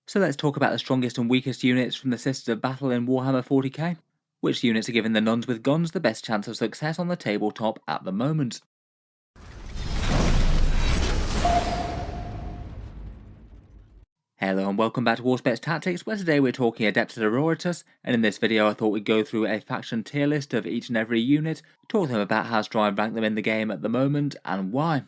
So let's talk about the strongest and weakest units from the Sisters of Battle in Warhammer 40k. Which units are giving the nuns with guns the best chance of success on the tabletop at the moment? Hello and welcome back to Auspex Tactics, where today we're talking Adepta Sororitas, and in this video I thought we'd go through a faction tier list of each and every unit, talk to them about how strong I rank them in the game at the moment, and why.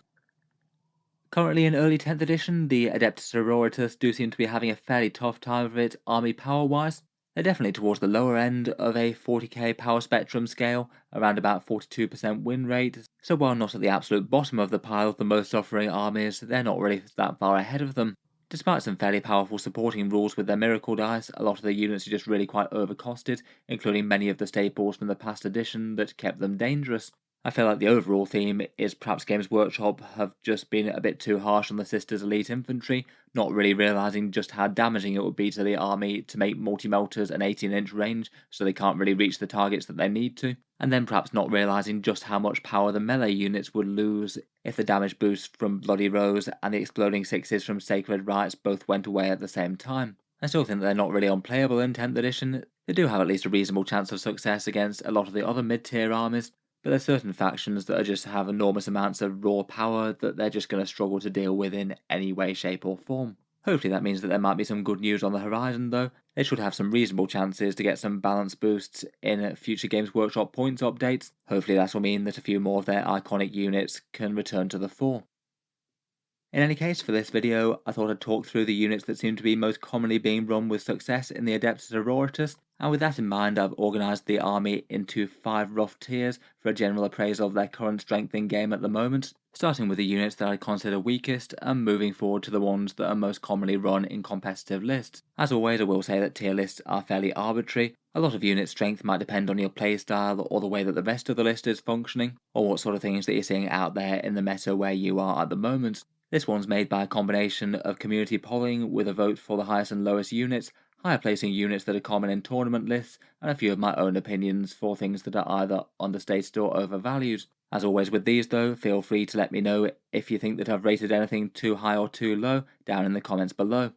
Currently in early 10th edition, the Adepta Sororitas do seem to be having a fairly tough time of it army power-wise. They're definitely towards the lower end of a 40k power spectrum scale, around about 42% win rate, so while not at the absolute bottom of the pile of the most suffering armies, they're not really that far ahead of them. Despite some fairly powerful supporting rules with their miracle dice, a lot of the units are just really quite overcosted, including many of the staples from the past edition that kept them dangerous. I feel like the overall theme is perhaps Games Workshop have just been a bit too harsh on the Sisters Elite Infantry, not really realising just how damaging it would be to the army to make multi-melters an 18-inch range so they can't really reach the targets that they need to, and then perhaps not realising just how much power the melee units would lose if the damage boost from Bloody Rose and the exploding sixes from Sacred Rites both went away at the same time. I still think they're not really unplayable in 10th edition. They do have at least a reasonable chance of success against a lot of the other mid-tier armies, but there's certain factions that just have enormous amounts of raw power that they're just going to struggle to deal with in any way, shape or form. Hopefully that means that there might be some good news on the horizon though. They should have some reasonable chances to get some balance boosts in future Games Workshop points updates. Hopefully that will mean that a few more of their iconic units can return to the fore. In any case, for this video, I thought I'd talk through the units that seem to be most commonly being run with success in the Adepta Sororitas, and with that in mind I've organised the army into 5 rough tiers for a general appraisal of their current strength in game at the moment, starting with the units that I consider weakest and moving forward to the ones that are most commonly run in competitive lists. As always, I will say that tier lists are fairly arbitrary. A lot of unit strength might depend on your playstyle or the way that the rest of the list is functioning, or what sort of things that you're seeing out there in the meta where you are at the moment. This one's made by a combination of community polling with a vote for the highest and lowest units, higher placing units that are common in tournament lists, and a few of my own opinions for things that are either understated or overvalued. As always with these though, feel free to let me know if you think that I've rated anything too high or too low down in the comments below.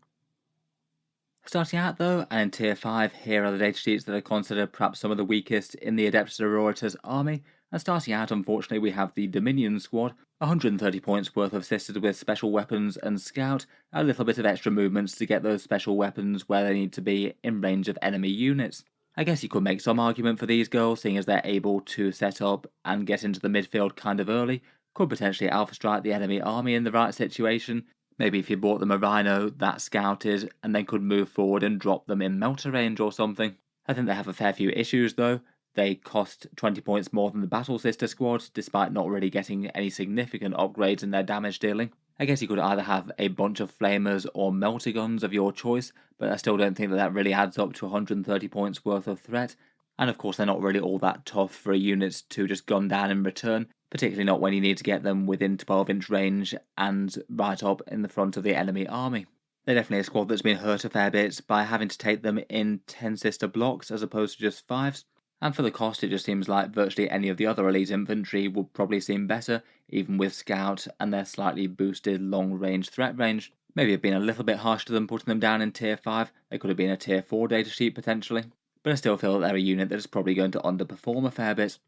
Starting out though, and in tier 5, here are the datasheets that I consider perhaps some of the weakest in the Adepta Sororitas army. And starting out, unfortunately, we have the Dominion squad, 130 points worth of sisters with special weapons and scout, and a little bit of extra movements to get those special weapons where they need to be in range of enemy units. I guess you could make some argument for these girls, seeing as they're able to set up and get into the midfield kind of early, could potentially alpha strike the enemy army in the right situation. Maybe if you bought them a Rhino that scouted and then could move forward and drop them in melter range or something. I think they have a fair few issues though. They cost 20 points more than the Battle Sister squad, despite not really getting any significant upgrades in their damage dealing. I guess you could either have a bunch of flamers or melter guns of your choice, but I still don't think that really adds up to 130 points worth of threat. And of course they're not really all that tough for a unit to just gun down in return, particularly not when you need to get them within 12-inch range and right up in the front of the enemy army. They're definitely a squad that's been hurt a fair bit by having to take them in 10 sister blocks as opposed to just 5s, and for the cost it just seems like virtually any of the other elite infantry would probably seem better, even with scout and their slightly boosted long range threat range. Maybe I've been a little bit harsh to them putting them down in tier 5, they could have been a tier 4 datasheet potentially, but I still feel that they're a unit that is probably going to underperform a fair bit.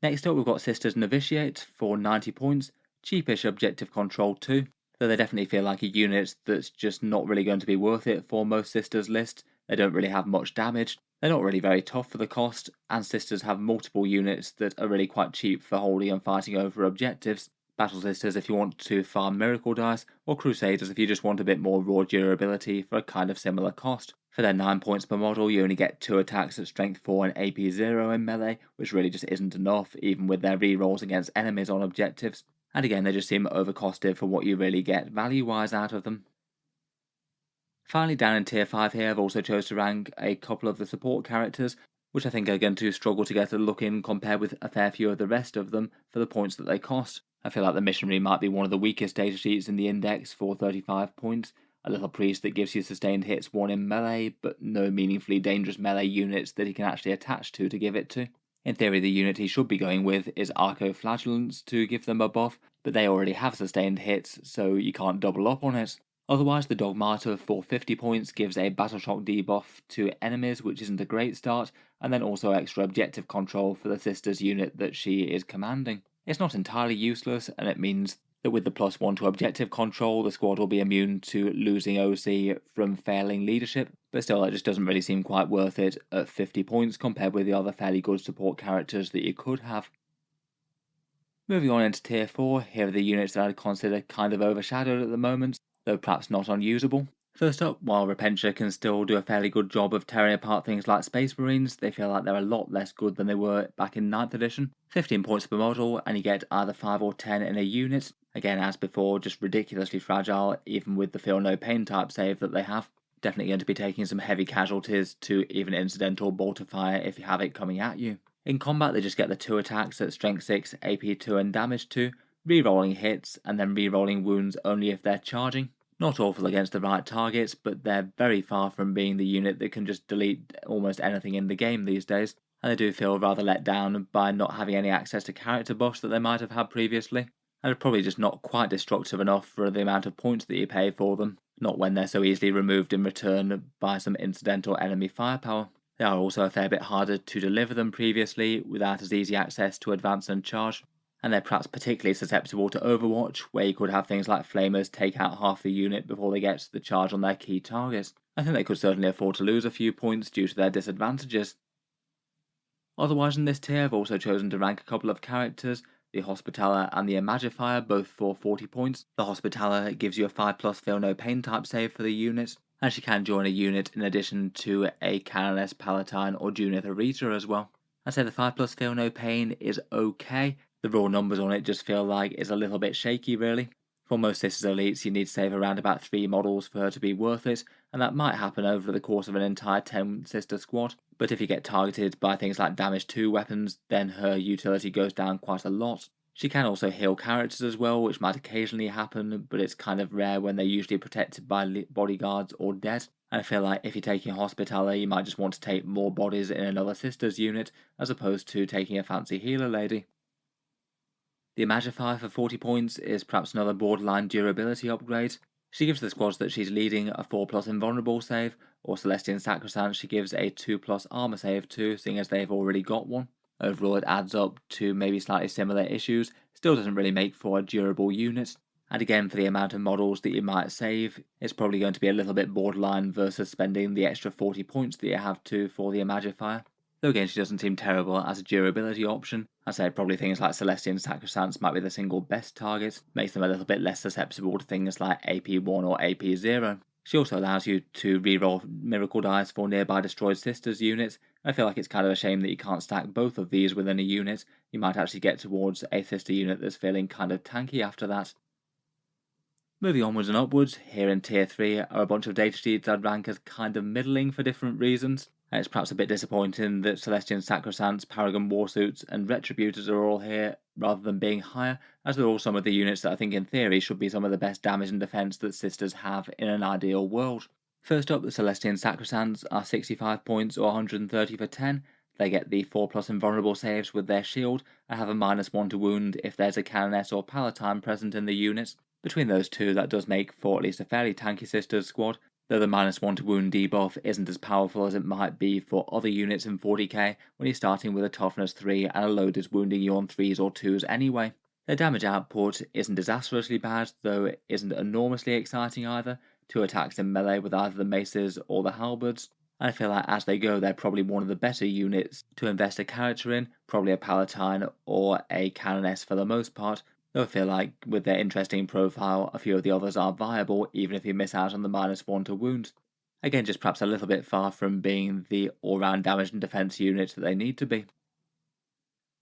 Next up we've got Sisters Novitiate for 90 points, cheapish objective control too, though they definitely feel like a unit that's just not really going to be worth it for most Sisters lists. They don't really have much damage, they're not really very tough for the cost, and Sisters have multiple units that are really quite cheap for holding and fighting over objectives. Battle Sisters if you want to farm Miracle Dice, or Crusaders if you just want a bit more raw durability for a kind of similar cost. For their 9 points per model, you only get 2 attacks at strength 4 and AP 0 in melee, which really just isn't enough, even with their rerolls against enemies on objectives. And again, they just seem overcosted for what you really get value-wise out of them. Finally, down in tier 5 here, I've also chose to rank a couple of the support characters, which I think are going to struggle to get a look in compared with a fair few of the rest of them for the points that they cost. I feel like the Missionary might be one of the weakest datasheets in the index for 35 points, a little priest that gives you sustained hits 1 in melee, but no meaningfully dangerous melee units that he can actually attach to give it to. In theory, the unit he should be going with is Arco-Flagellants to give them a buff, but they already have sustained hits, so you can't double up on it. Otherwise, the Dogmata for 50 points gives a Battle Shock debuff to enemies, which isn't a great start, and then also extra objective control for the Sisters unit that she is commanding. It's not entirely useless, and it means that with the +1 to objective control, the squad will be immune to losing OC from failing leadership, but still that just doesn't really seem quite worth it at 50 points compared with the other fairly good support characters that you could have. Moving on into Tier 4, here are the units that I'd consider kind of overshadowed at the moment, though perhaps not unusable. First up, while Repentia can still do a fairly good job of tearing apart things like Space Marines, they feel like they're a lot less good than they were back in 9th edition. 15 points per model, and you get either 5 or 10 in a unit. Again, as before, just ridiculously fragile, even with the Feel No Pain type save that they have. Definitely going to be taking some heavy casualties to even incidental bolter fire if you have it coming at you. In combat, they just get the 2 attacks at Strength 6, AP 2 and Damage 2, re-rolling hits, and then re-rolling wounds only if they're charging. Not awful against the right targets, but they're very far from being the unit that can just delete almost anything in the game these days, and they do feel rather let down by not having any access to character buffs that they might have had previously, and are probably just not quite destructive enough for the amount of points that you pay for them, not when they're so easily removed in return by some incidental enemy firepower. They are also a fair bit harder to deliver than previously, without as easy access to advance and charge, and they're perhaps particularly susceptible to Overwatch, where you could have things like Flamers take out half the unit before they get to the charge on their key targets. I think they could certainly afford to lose a few points due to their disadvantages. Otherwise in this tier I've also chosen to rank a couple of characters, the Hospitaller and the Imagifier, both for 40 points. The Hospitaller gives you a 5+ Feel No Pain type save for the unit, and she can join a unit in addition to a Canoness, Palatine or Junior Rita as well. I'd say the 5+ Feel No Pain is okay. The raw numbers on it just feel like it's a little bit shaky really. For most Sisters Elites you need to save around about 3 models for her to be worth it, and that might happen over the course of an entire 10 Sister squad, but if you get targeted by things like damage 2 weapons, then her utility goes down quite a lot. She can also heal characters as well, which might occasionally happen, but it's kind of rare when they're usually protected by bodyguards or dead. And I feel like if you're taking a Hospitaller, you might just want to take more bodies in another Sisters unit, as opposed to taking a fancy healer lady. The Imagifier for 40 points is perhaps another borderline durability upgrade. She gives the squads that she's leading a 4+ invulnerable save, or Celestian Sacrosanct she gives a 2+ armor save too, seeing as they've already got one. Overall it adds up to maybe slightly similar issues, still doesn't really make for a durable unit. And again, for the amount of models that you might save, it's probably going to be a little bit borderline versus spending the extra 40 points that you have to for the Imagifier. Though again, she doesn't seem terrible as a durability option. I'd say probably things like Celestian Sacrosancts might be the single best target, makes them a little bit less susceptible to things like AP1 or AP0. She also allows you to reroll Miracle Dice for nearby destroyed Sisters units. I feel like it's kind of a shame that you can't stack both of these within a unit. You might actually get towards a Sister unit that's feeling kind of tanky after that. Moving onwards and upwards, here in Tier 3 are a bunch of datasheets I'd rank as kind of middling for different reasons. And it's perhaps a bit disappointing that Celestian Sacrosancts, Paragon Warsuits, and Retributors are all here rather than being higher, as they're all some of the units that I think in theory should be some of the best damage and defense that Sisters have in an ideal world. First up, the Celestian Sacrosancts are 65 points or 130 for 10. They get the 4+ invulnerable saves with their shield, and have a -1 to wound if there's a Canoness or Palatine present in the unit. Between those two, that does make for at least a fairly tanky Sisters squad, though the -1 to wound debuff isn't as powerful as it might be for other units in 40k when you're starting with a toughness 3 and a load is wounding you on 3s or 2s anyway. Their damage output isn't disastrously bad, though it isn't enormously exciting either. 2 attacks in melee with either the maces or the halberds, and I feel like as they go they're probably one of the better units to invest a character in, probably a Palatine or a Canoness for the most part, though I feel like with their interesting profile a few of the others are viable even if you miss out on the -1 to wounds. Again, just perhaps a little bit far from being the all-round damage and defense unit that they need to be.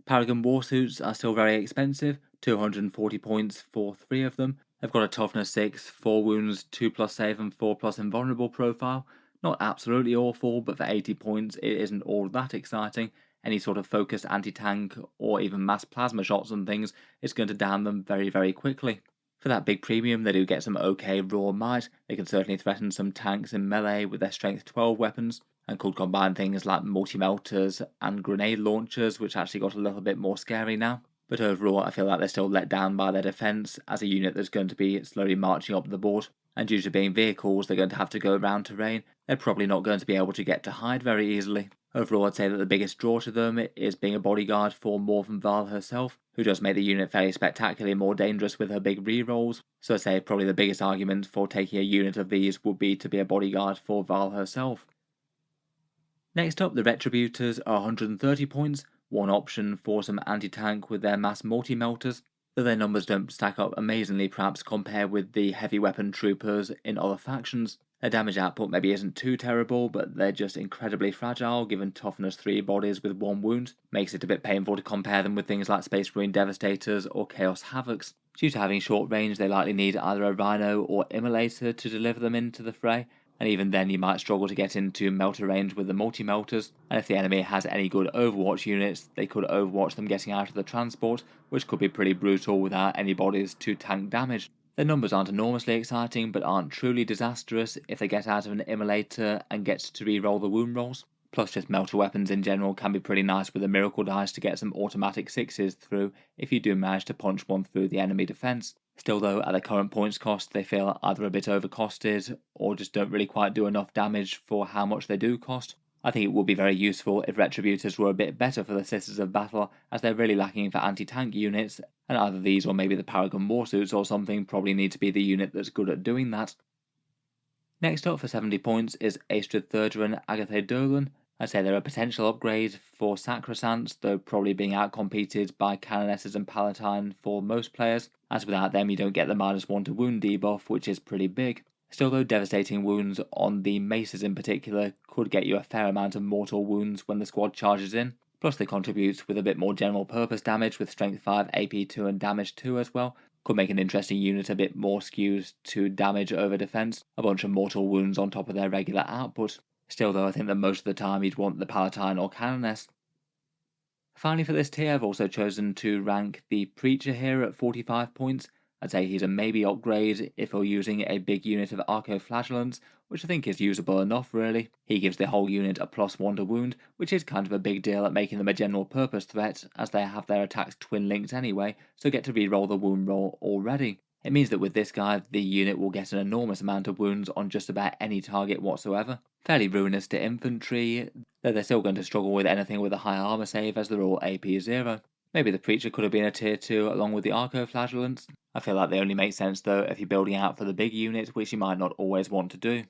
Paragon Warsuits are still very expensive, 240 points for 3 of them. They've got a toughness 6, 4 wounds, 2+ save and 4+ invulnerable profile. Not absolutely awful, but for 80 points it isn't all that exciting. Any sort of focused anti-tank or even mass plasma shots and things is going to down them very, very quickly. For that big premium, they do get some okay raw might. They can certainly threaten some tanks in melee with their strength 12 weapons, and could combine things like multi-melters and grenade launchers, which actually got a little bit more scary now. But overall, I feel like they're still let down by their defense as a unit that's going to be slowly marching up the board. and due to being vehicles they're going to have to go around terrain, they're probably not going to be able to get to hide very easily. Overall, I'd say that the biggest draw to them is being a bodyguard for more than Val herself, who does make the unit fairly spectacularly more dangerous with her big rerolls. So I'd say probably the biggest argument for taking a unit of these would be to be a bodyguard for Val herself. Next up, the Retributors are 130 points, one option for some anti-tank with their mass multi-melters, though their numbers don't stack up amazingly perhaps compared with the heavy weapon troopers in other factions. Their damage output maybe isn't too terrible, but they're just incredibly fragile, given toughness 3 bodies with 1 wound. Makes it a bit painful to compare them with things like Space Marine Devastators or Chaos Havocs. Due to having short range, they likely need either a Rhino or Immolator to deliver them into the fray, and even then you might struggle to get into melter range with the multi-melters, and if the enemy has any good Overwatch units, they could overwatch them getting out of the transport, which could be pretty brutal without any bodies to tank damage. Their numbers aren't enormously exciting, but aren't truly disastrous if they get out of an Immolator and get to re-roll the wound rolls. Plus just melter weapons in general can be pretty nice with a miracle dice to get some automatic 6s through if you do manage to punch one through the enemy defense. Still though, at the current points cost, they feel either a bit overcosted or just don't really quite do enough damage for how much they do cost. I think it would be very useful if Retributors were a bit better for the Sisters of Battle, as they're really lacking for anti-tank units, and either these or maybe the Paragon Warsuits or something probably need to be the unit that's good at doing that. Next up for 70 points is Astrid Thurger and Agathe Dolan. I'd say they're a potential upgrade for Sacrosanct, though probably being outcompeted by Canonesses and Palatine for most players, as without them you don't get the -1 to wound debuff, which is pretty big. Still though, devastating wounds on the maces in particular could get you a fair amount of mortal wounds when the squad charges in, plus they contribute with a bit more general purpose damage with strength 5, AP 2 and damage 2 as well. Could make an interesting unit a bit more skewed to damage over defense, a bunch of mortal wounds on top of their regular output. Still though, I think that most of the time you'd want the Palatine or Canoness. Finally for this tier, I've also chosen to rank the Preacher here at 45 points. I'd say he's a maybe upgrade if you're using a big unit of Arco-Flagellants, which I think is usable enough really. He gives the whole unit a +1 to wound, which is kind of a big deal at making them a general purpose threat, as they have their attacks twin linked anyway, so get to re-roll the wound roll already. It means that with this guy, the unit will get an enormous amount of wounds on just about any target whatsoever. Fairly ruinous to infantry, though they're still going to struggle with anything with a high armor save as they're all AP 0. Maybe the Preacher could have been a tier 2 along with the Arco-Flagellants. I feel like they only make sense though if you're building out for the big unit, which you might not always want to do.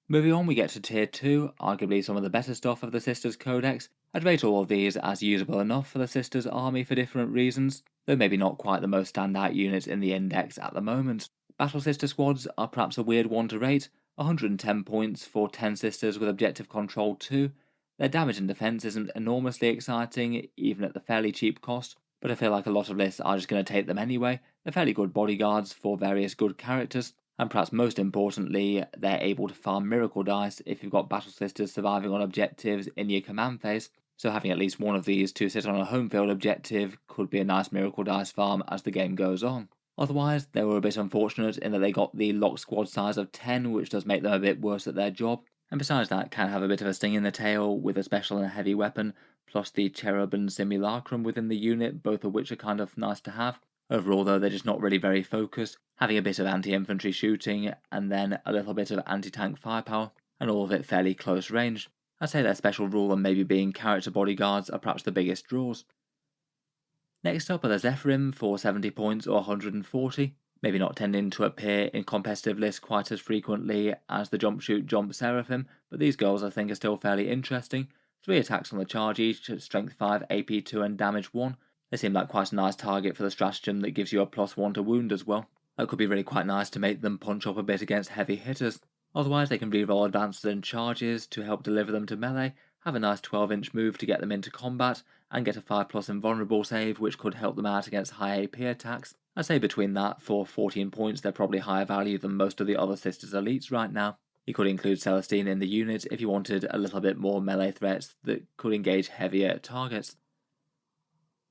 Moving on, we get to tier 2, arguably some of the better stuff of the Sisters Codex. I'd rate all of these as usable enough for the Sisters army for different reasons, though maybe not quite the most standout units in the index at the moment. Battle Sister squads are perhaps a weird one to rate, 110 points for 10 Sisters with Objective Control 2. Their damage and defense isn't enormously exciting, even at the fairly cheap cost, but I feel like a lot of lists are just going to take them anyway. They're fairly good bodyguards for various good characters, and perhaps most importantly, they're able to farm miracle dice if you've got Battle Sisters surviving on objectives in your command phase, so having at least one of these to sit on a home field objective could be a nice miracle dice farm as the game goes on. Otherwise, they were a bit unfortunate in that they got the locked squad size of 10, which does make them a bit worse at their job, and besides that can have a bit of a sting in the tail with a special and a heavy weapon, plus the Cherub and Simulacrum within the unit, both of which are kind of nice to have. Overall though, they're just not really very focused, having a bit of anti-infantry shooting, and then a little bit of anti-tank firepower, and all of it fairly close range. I'd say their special rule and maybe being character bodyguards are perhaps the biggest draws. Next up are the Zephyrim for 70 points or 140, maybe not tending to appear in competitive lists quite as frequently as the Jump Shoot Jump Seraphim, but these girls I think are still fairly interesting. 3 attacks on the charge each, strength 5, AP 2 and damage 1. They seem like quite a nice target for the stratagem that gives you a +1 to wound as well. That could be really quite nice to make them punch up a bit against heavy hitters. Otherwise they can reroll advances and charges to help deliver them to melee, have a nice 12-inch move to get them into combat, and get a 5+ invulnerable save which could help them out against high AP attacks. I'd say between that, for 14 points they're probably higher value than most of the other Sisters Elites right now. You could include Celestine in the unit if you wanted a little bit more melee threats that could engage heavier targets.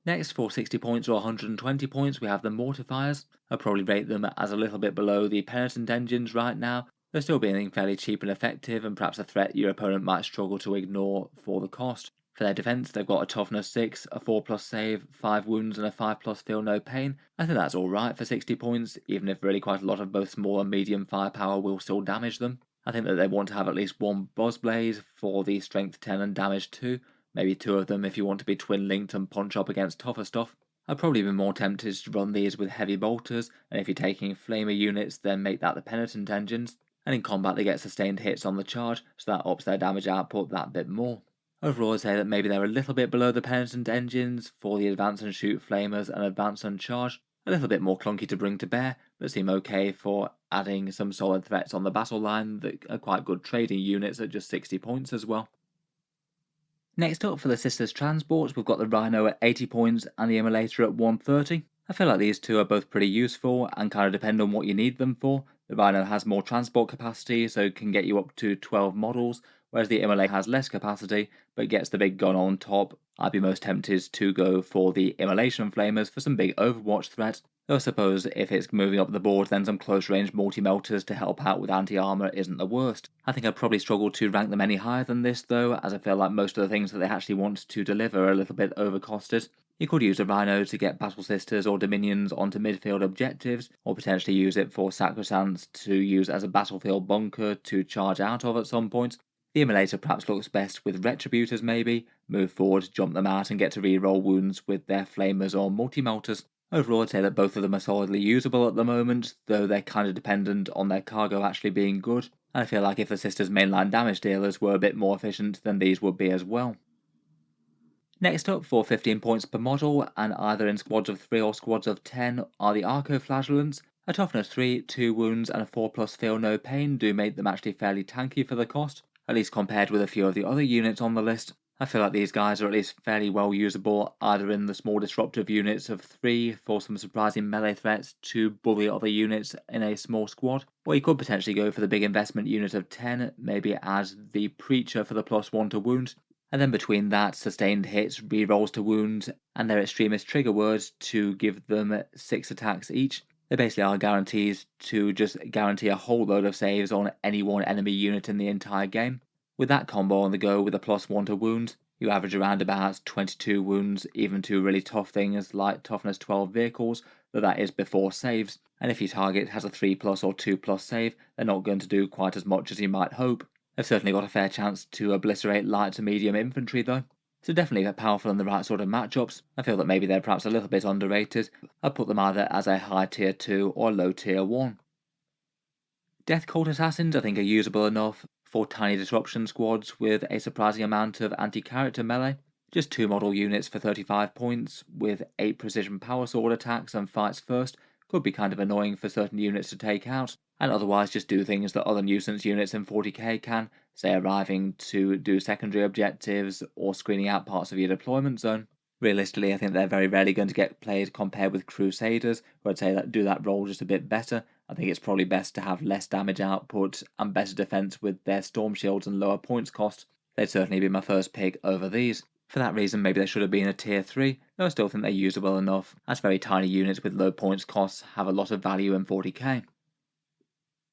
Next, for 60 points or 120 points, we have the Mortifiers. I'd probably rate them as a little bit below the Penitent Engines right now. They're still being fairly cheap and effective, and perhaps a threat your opponent might struggle to ignore for the cost. For their defense, they've got a toughness 6, a 4+ save, 5 wounds, and a 5+ feel no pain. I think that's alright for 60 points, even if really quite a lot of both small and medium firepower will still damage them. I think that they want to have at least one Buzzblade for the strength 10 and damage 2, maybe 2 of them if you want to be twin linked and punch up against tougher stuff. I'd probably be more tempted to run these with heavy bolters, and if you're taking flamer units, then make that the penitent engines. And in combat, they get sustained hits on the charge, so that ups their damage output that bit more. Overall, I'd say that maybe they're a little bit below the penitent engines for the advance and shoot flamers and advance and charge. A little bit more clunky to bring to bear, but seem okay for adding some solid threats on the battle line that are quite good trading units at just 60 points as well. Next up for the Sisters Transports, we've got the Rhino at 80 points and the Immolator at 130. I feel like these two are both pretty useful and kind of depend on what you need them for. The Rhino has more transport capacity, so it can get you up to 12 models, whereas the Immolator has less capacity, but gets the big gun on top. I'd be most tempted to go for the Immolation Flamers for some big Overwatch threat. Though I suppose if it's moving up the board, then some close-range multi-melters to help out with anti-armor isn't the worst. I think I'd probably struggle to rank them any higher than this though, as I feel like most of the things that they actually want to deliver are a little bit overcosted. You could use a Rhino to get Battle Sisters or Dominions onto midfield objectives, or potentially use it for Sacrosants to use as a battlefield bunker to charge out of at some point. The Immolator perhaps looks best with Retributors maybe, move forward, jump them out and get to reroll wounds with their Flamers or Multi-Melters. Overall, I'd say that both of them are solidly usable at the moment, though they're kind of dependent on their cargo actually being good, and I feel like if the Sisters' mainline damage dealers were a bit more efficient, then these would be as well. Next up, for 15 points per model, and either in squads of 3 or squads of 10, are the Arco-Flagellants. A toughness 3, 2 wounds, and a 4+ feel no pain do make them actually fairly tanky for the cost, at least compared with a few of the other units on the list. I feel like these guys are at least fairly well usable, either in the small disruptive units of 3 for some surprising melee threats to bully other units in a small squad, or you could potentially go for the big investment unit of 10, maybe as the Preacher for the +1 to wounds, and then between that, sustained hits, rerolls to wounds, and their extremist trigger words to give them 6 attacks each. They basically are guarantees to just guarantee a whole load of saves on any one enemy unit in the entire game. With that combo on the go with a +1 to wounds, you average around about 22 wounds, even to really tough things like toughness 12 vehicles, though that is before saves, and if your target has a 3+ or 2+ save, they're not going to do quite as much as you might hope. They've certainly got a fair chance to obliterate light to medium infantry though, so definitely powerful in the right sort of matchups. I feel that maybe they're perhaps a little bit underrated. I'd put them either as a high tier 2 or low tier 1. Death Cult Assassins I think are usable enough for tiny disruption squads with a surprising amount of anti-character melee. Just 2 model units for 35 points with 8 precision power sword attacks and fights first could be kind of annoying for certain units to take out, and otherwise just do things that other nuisance units in 40k can, say arriving to do secondary objectives or screening out parts of your deployment zone. Realistically, I think they're very rarely going to get played compared with Crusaders, who I'd say that do that role just a bit better. I think it's probably best to have less damage output and better defense with their storm shields and lower points cost. They'd certainly be my first pick over these. For that reason, maybe they should have been a tier 3, though I still think they're usable enough, as very tiny units with low points costs have a lot of value in 40k.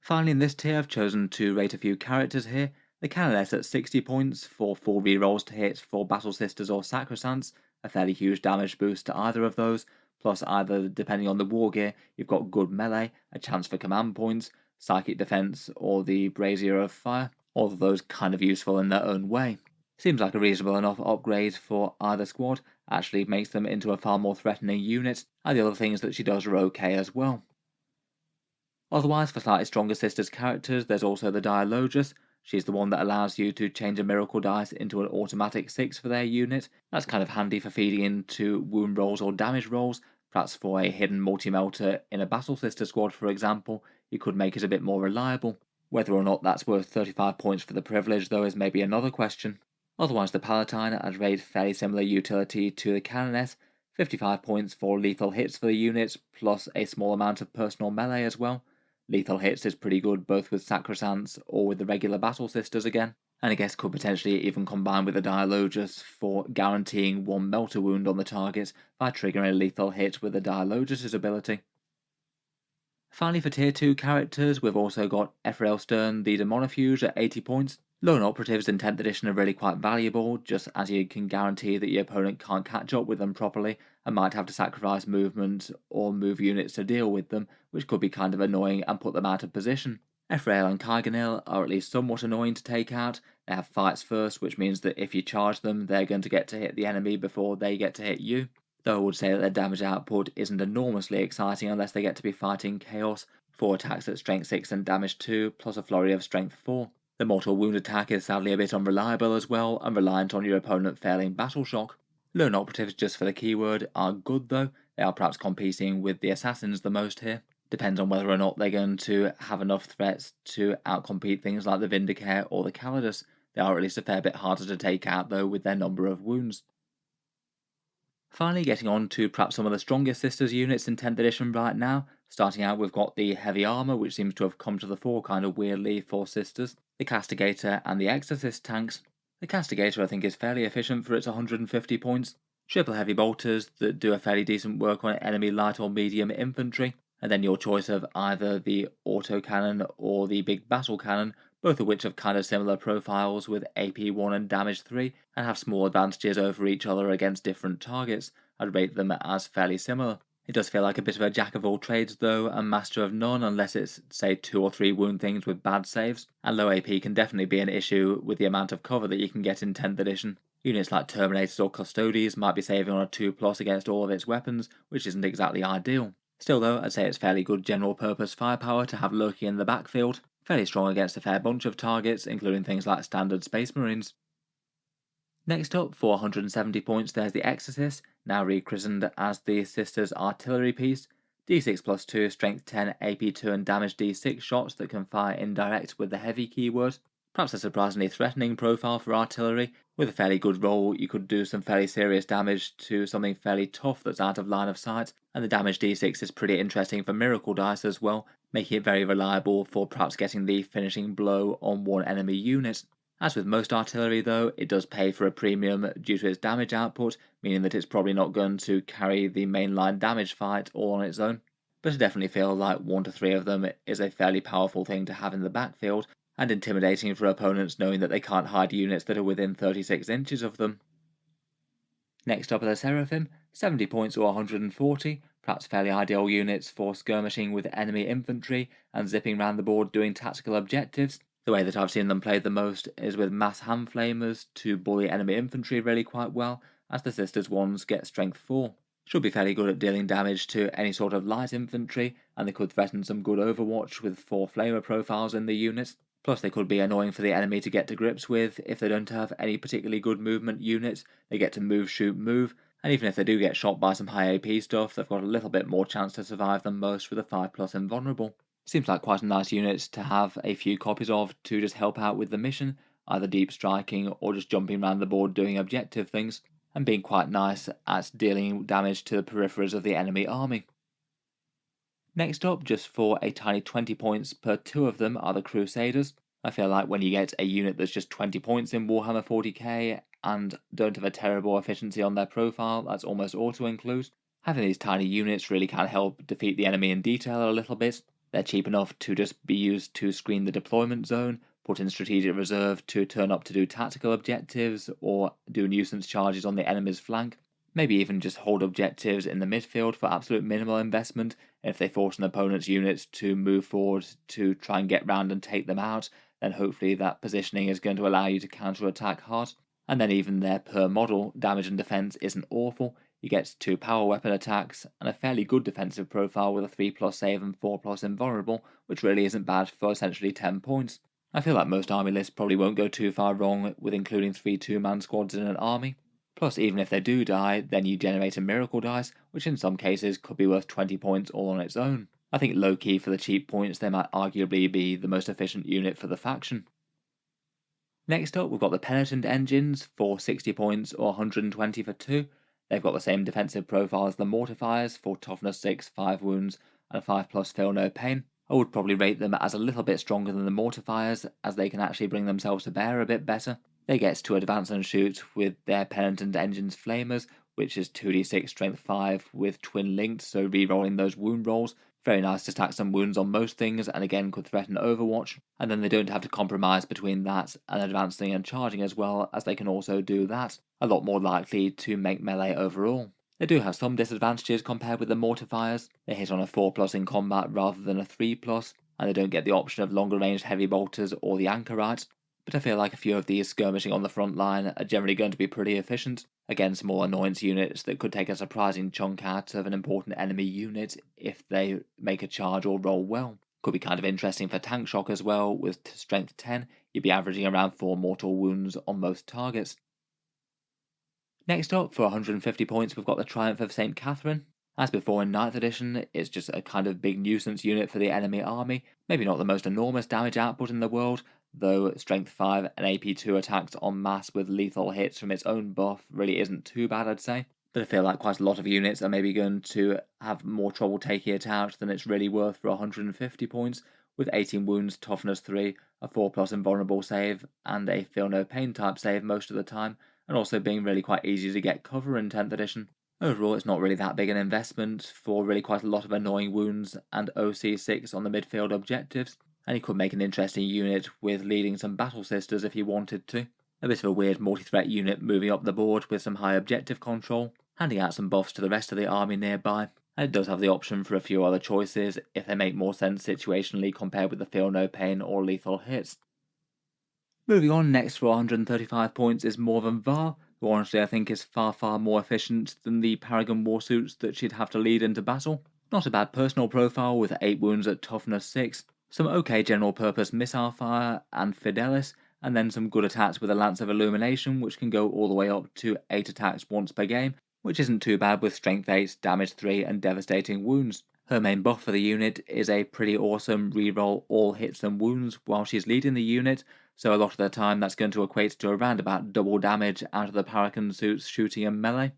Finally, in this tier, I've chosen to rate a few characters here. The Canoness at 60 points for 4 rerolls to hit for Battle Sisters or Sacrosants, a fairly huge damage boost to either of those, plus either, depending on the war gear, you've got good melee, a chance for command points, psychic defense, or the Brazier of Fire, all of those kind of useful in their own way. Seems like a reasonable enough upgrade for either squad, actually makes them into a far more threatening unit, and the other things that she does are okay as well. Otherwise, for slightly stronger Sisters characters, there's also the Dialogus. She's the one that allows you to change a miracle dice into an automatic 6 for their unit. That's kind of handy for feeding into wound rolls or damage rolls, perhaps for a hidden multi-melter in a Battle Sister squad for example, you could make it a bit more reliable. Whether or not that's worth 35 points for the privilege though is maybe another question. Otherwise the Palatine I'd rate fairly similar utility to the Canoness, 55 points for lethal hits for the unit, plus a small amount of personal melee as well. Lethal hits is pretty good both with Sacrosants or with the regular Battle Sisters again, and I guess could potentially even combine with the Dialogus for guaranteeing 1 melter wound on the target by triggering a lethal hit with the Dialogus' ability. Finally, for tier 2 characters, we've also got Ephrael Stern the Demonofuge at 80 points. Lone operatives in 10th edition are really quite valuable, just as you can guarantee that your opponent can't catch up with them properly and might have to sacrifice movement or move units to deal with them, which could be kind of annoying and put them out of position. Ephrael and Kaiganil are at least somewhat annoying to take out. They have fights first, which means that if you charge them, they're going to get to hit the enemy before they get to hit you. Though I would say that their damage output isn't enormously exciting unless they get to be fighting Chaos, 4 attacks at strength 6 and damage 2, plus a flurry of strength 4. The mortal wound attack is sadly a bit unreliable as well, and reliant on your opponent failing battle shock. Lone operatives, just for the keyword, are good though. They are perhaps competing with the assassins the most here. Depends on whether or not they're going to have enough threats to outcompete things like the Vindicare or the Calidus. They are at least a fair bit harder to take out though with their number of wounds. Finally, getting on to perhaps some of the strongest Sisters units in 10th edition right now. Starting out, we've got the Heavy Armour, which seems to have come to the fore kind of weirdly for Sisters, the Castigator, and the Exorcist tanks. The Castigator, I think, is fairly efficient for its 150 points. Triple Heavy Bolters that do a fairly decent work on enemy light or medium infantry, and then your choice of either the Autocannon or the Big Battle Cannon, both of which have kind of similar profiles with AP 1 and damage 3, and have small advantages over each other against different targets. I'd rate them as fairly similar. It does feel like a bit of a jack of all trades though, and master of none unless it's, say, 2 or 3 wound things with bad saves, and low AP can definitely be an issue with the amount of cover that you can get in 10th edition. Units like Terminators or Custodes might be saving on a 2+ against all of its weapons, which isn't exactly ideal. Still though, I'd say it's fairly good general purpose firepower to have lurking in the backfield, fairly strong against a fair bunch of targets, including things like standard Space Marines. Next up, for 170 points, there's the Exorcist, now rechristened as the Sisters Artillery Piece. D6 plus 2, strength 10, AP 2 and damage D6 shots that can fire indirect with the heavy keyword. Perhaps a surprisingly threatening profile for artillery. With a fairly good roll, you could do some fairly serious damage to something fairly tough that's out of line of sight, and the damage D6 is pretty interesting for miracle dice as well, making it very reliable for perhaps getting the finishing blow on one enemy unit. As with most artillery though, it does pay for a premium due to its damage output, meaning that it's probably not going to carry the mainline damage fight all on its own. But I definitely feel like 1 to 3 of them is a fairly powerful thing to have in the backfield, and intimidating for opponents knowing that they can't hide units that are within 36 inches of them. Next up are the Seraphim, 70 points or 140, perhaps fairly ideal units for skirmishing with enemy infantry and zipping around the board doing tactical objectives. The way that I've seen them played the most is with mass hand flamers to bully enemy infantry really quite well, as the Sisters ones get strength 4. Should be fairly good at dealing damage to any sort of light infantry, and they could threaten some good overwatch with 4 flamer profiles in the unit. Plus they could be annoying for the enemy to get to grips with if they don't have any particularly good movement units. They get to move, shoot, move, and even if they do get shot by some high AP stuff, they've got a little bit more chance to survive than most with a 5+ invulnerable. Seems like quite a nice unit to have a few copies of to just help out with the mission, either deep striking or just jumping around the board doing objective things, and being quite nice at dealing damage to the peripheries of the enemy army. Next up, just for a tiny 20 points per 2 of them, are the Crusaders. I feel like when you get a unit that's just 20 points in Warhammer 40k and don't have a terrible efficiency on their profile, that's almost auto-include. Having these tiny units really can help defeat the enemy in detail a little bit. They're cheap enough to just be used to screen the deployment zone, put in strategic reserve to turn up to do tactical objectives, or do nuisance charges on the enemy's flank. Maybe even just hold objectives in the midfield for absolute minimal investment. If they force an opponent's units to move forward to try and get round and take them out, then hopefully that positioning is going to allow you to counter-attack hard. And then even their per model damage and defense isn't awful. You get 2 power weapon attacks and a fairly good defensive profile with a 3+ save and 4+ invulnerable, which really isn't bad for essentially 10 points. I feel like most army lists probably won't go too far wrong with including 3 2-man squads in an army. Plus, even if they do die, then you generate a miracle dice, which in some cases could be worth 20 points all on its own. I think low-key for the cheap points, they might arguably be the most efficient unit for the faction. Next up, we've got the Penitent Engines for 60 points or 120 for 2. They've got the same defensive profile as the Mortifiers for toughness 6, 5 wounds, and 5+ feel no pain. I would probably rate them as a little bit stronger than the Mortifiers, as they can actually bring themselves to bear a bit better. They get to advance and shoot with their Penitent Engines Flamers, which is 2d6 strength 5 with twin linked, so re-rolling those wound rolls Very nice to stack some wounds on most things, and again could threaten Overwatch, and then they don't have to compromise between that and advancing and charging as well, as they can also do that, a lot more likely to make melee overall. They do have some disadvantages compared with the Mortifiers. They hit on a 4+ in combat rather than a 3+, and they don't get the option of longer range heavy bolters or the anchorites, but I feel like a few of these skirmishing on the front line are generally going to be pretty efficient against more annoyance units that could take a surprising chunk out of an important enemy unit if they make a charge or roll well. Could be kind of interesting for tank shock as well. With strength 10, you'd be averaging around 4 mortal wounds on most targets. Next up, for 150 points, we've got the Triumph of St. Catherine. As before in 9th edition, it's just a kind of big nuisance unit for the enemy army. Maybe not the most enormous damage output in the world, though strength 5 and AP2 attacks en masse with lethal hits from its own buff really isn't too bad, I'd say. But I feel like quite a lot of units are maybe going to have more trouble taking it out than it's really worth for 150 points, with 18 wounds, toughness 3, a 4+ invulnerable save, and a feel no pain type save most of the time, and also being really quite easy to get cover in 10th edition. Overall, it's not really that big an investment for really quite a lot of annoying wounds and OC6 on the midfield objectives, and he could make an interesting unit with leading some battle sisters if he wanted to. A bit of a weird multi-threat unit moving up the board with some high objective control, handing out some buffs to the rest of the army nearby, and it does have the option for a few other choices if they make more sense situationally compared with the feel no pain or lethal hits. Moving on, next for 135 points is Morven Var, who honestly I think is far more efficient than the Paragon warsuits that she'd have to lead into battle. Not a bad personal profile with 8 wounds at toughness 6, some okay general purpose missile fire and Fidelis, and then some good attacks with a Lance of Illumination, which can go all the way up to 8 attacks once per game, which isn't too bad with strength 8, damage 3 and devastating wounds. Her main buff for the unit is a pretty awesome reroll all hits and wounds while she's leading the unit, so a lot of the time that's going to equate to around about double damage out of the Paragon suits shooting and melee.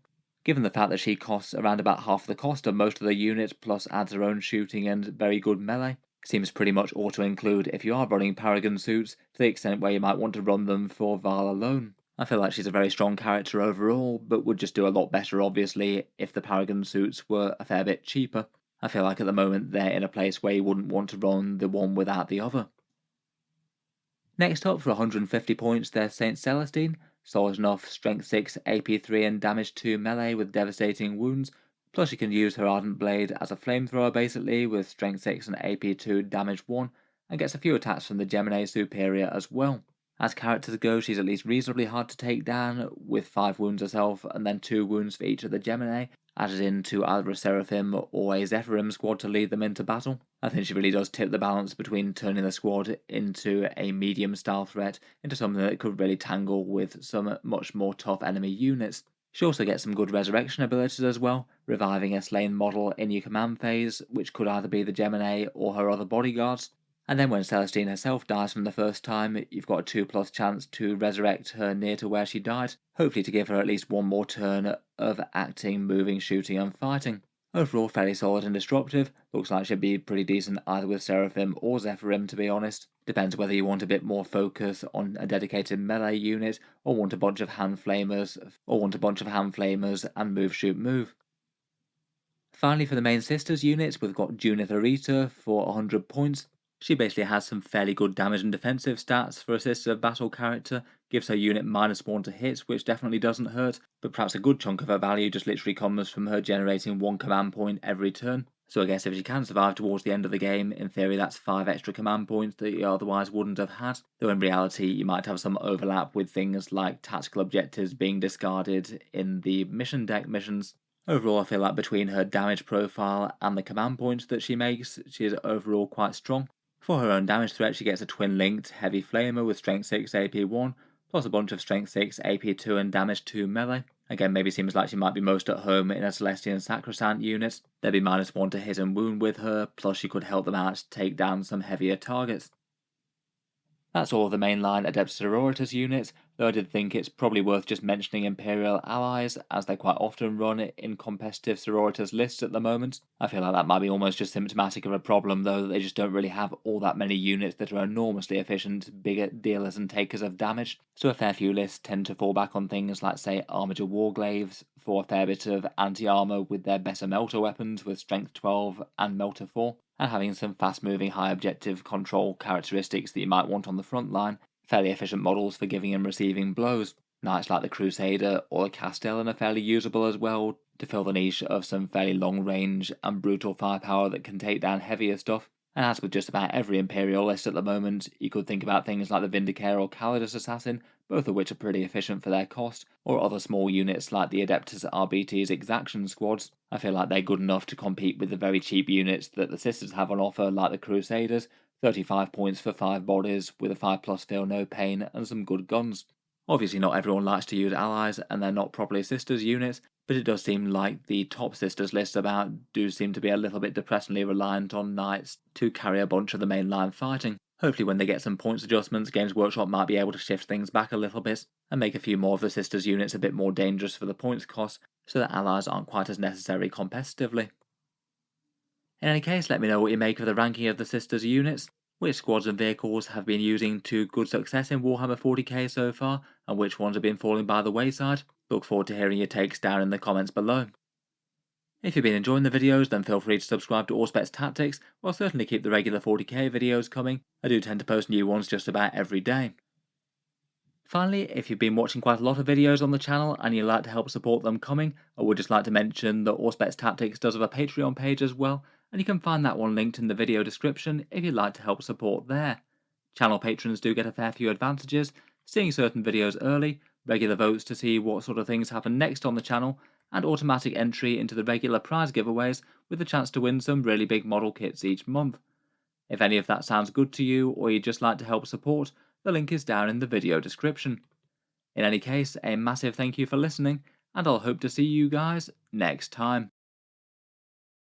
Given the fact that she costs around about half the cost of most of the units plus adds her own shooting and very good melee, seems pretty much auto-include if you are running Paragon suits to the extent where you might want to run them for Val alone. I feel like she's a very strong character overall, but would just do a lot better obviously if the Paragon suits were a fair bit cheaper. I feel like at the moment they're in a place where you wouldn't want to run the one without the other. Next up for 150 points there's St. Celestine, solid enough, strength 6, AP3 and damage 2 melee with devastating wounds, plus you can use her Ardent Blade as a flamethrower basically with strength 6 and AP2 damage 1, and gets a few attacks from the Gemini Superior as well. As characters go, she's at least reasonably hard to take down, with 5 wounds herself and then 2 wounds for each of the Gemini, added into either a Seraphim or a Zephyrim squad to lead them into battle. I think she really does tip the balance between turning the squad into a medium style threat into something that could really tangle with some much more tough enemy units. She also gets some good resurrection abilities as well, reviving a slain model in your command phase, which could either be the Gemini or her other bodyguards. And then when Celestine herself dies from the first time, you've got a 2+ chance to resurrect her near to where she died, hopefully to give her at least one more turn of acting, moving, shooting and fighting. Overall fairly solid and disruptive, looks like she'd be pretty decent either with Seraphim or Zephyrim to be honest. Depends whether you want a bit more focus on a dedicated melee unit or want a bunch of hand flamers and move shoot move. Finally for the main sisters units we've got Junitha Rita for 100 points. She basically has some fairly good damage and defensive stats for a sister of battle character, gives her unit -1 to hits, which definitely doesn't hurt, but perhaps a good chunk of her value just literally comes from her generating 1 command point every turn. So I guess if she can survive towards the end of the game, in theory that's 5 extra command points that you otherwise wouldn't have had, though in reality you might have some overlap with things like tactical objectives being discarded in the mission deck missions. Overall I feel like between her damage profile and the command points that she makes, she is overall quite strong. For her own damage threat, she gets a twin-linked heavy flamer with strength 6 AP1, plus a bunch of strength 6 AP2 and damage 2 melee. Again, maybe seems like she might be most at home in a Celestian Sacrosanct unit. There'd be -1 to hit and wound with her, plus she could help them out to take down some heavier targets. That's all of the mainline Adepta Sororitas units, though I did think it's probably worth just mentioning Imperial allies, as they quite often run in competitive Sororitas lists at the moment. I feel like that might be almost just symptomatic of a problem, though, that they just don't really have all that many units that are enormously efficient, bigger dealers and takers of damage. So a fair few lists tend to fall back on things like, say, Armature Warglaives for a fair bit of anti-armor with their better melter weapons with Strength 12 and Melter 4, and having some fast-moving high objective control characteristics that you might want on the front line, fairly efficient models for giving and receiving blows. Knights like the Crusader or the Castellan are fairly usable as well to fill the niche of some fairly long range and brutal firepower that can take down heavier stuff. And as with just about every Imperial list at the moment, you could think about things like the Vindicator or Calidus Assassin, both of which are pretty efficient for their cost, or other small units like the Adeptus RBT's Exaction Squads. I feel like they're good enough to compete with the very cheap units that the Sisters have on offer, like the Crusaders, 35 points for 5 bodies with a 5+ feel no pain and some good guns. Obviously not everyone likes to use allies and they're not properly Sisters units, but it does seem like the top Sisters lists about do seem to be a little bit depressingly reliant on knights to carry a bunch of the mainline fighting. Hopefully when they get some points adjustments, Games Workshop might be able to shift things back a little bit and make a few more of the Sisters units a bit more dangerous for the points cost, so that allies aren't quite as necessary competitively. In any case, let me know what you make of the ranking of the Sisters units, which squads and vehicles have been using to good success in Warhammer 40k so far, and which ones have been falling by the wayside. Look forward to hearing your takes down in the comments below. If you've been enjoying the videos, then feel free to subscribe to Auspex Tactics, or certainly keep the regular 40k videos coming. I do tend to post new ones just about every day. Finally, if you've been watching quite a lot of videos on the channel and you'd like to help support them coming, I would just like to mention that Auspex Tactics does have a Patreon page as well, and you can find that one linked in the video description if you'd like to help support there. Channel patrons do get a fair few advantages, seeing certain videos early, regular votes to see what sort of things happen next on the channel, and automatic entry into the regular prize giveaways with the chance to win some really big model kits each month. If any of that sounds good to you, or you'd just like to help support, the link is down in the video description. In any case, a massive thank you for listening, and I'll hope to see you guys next time.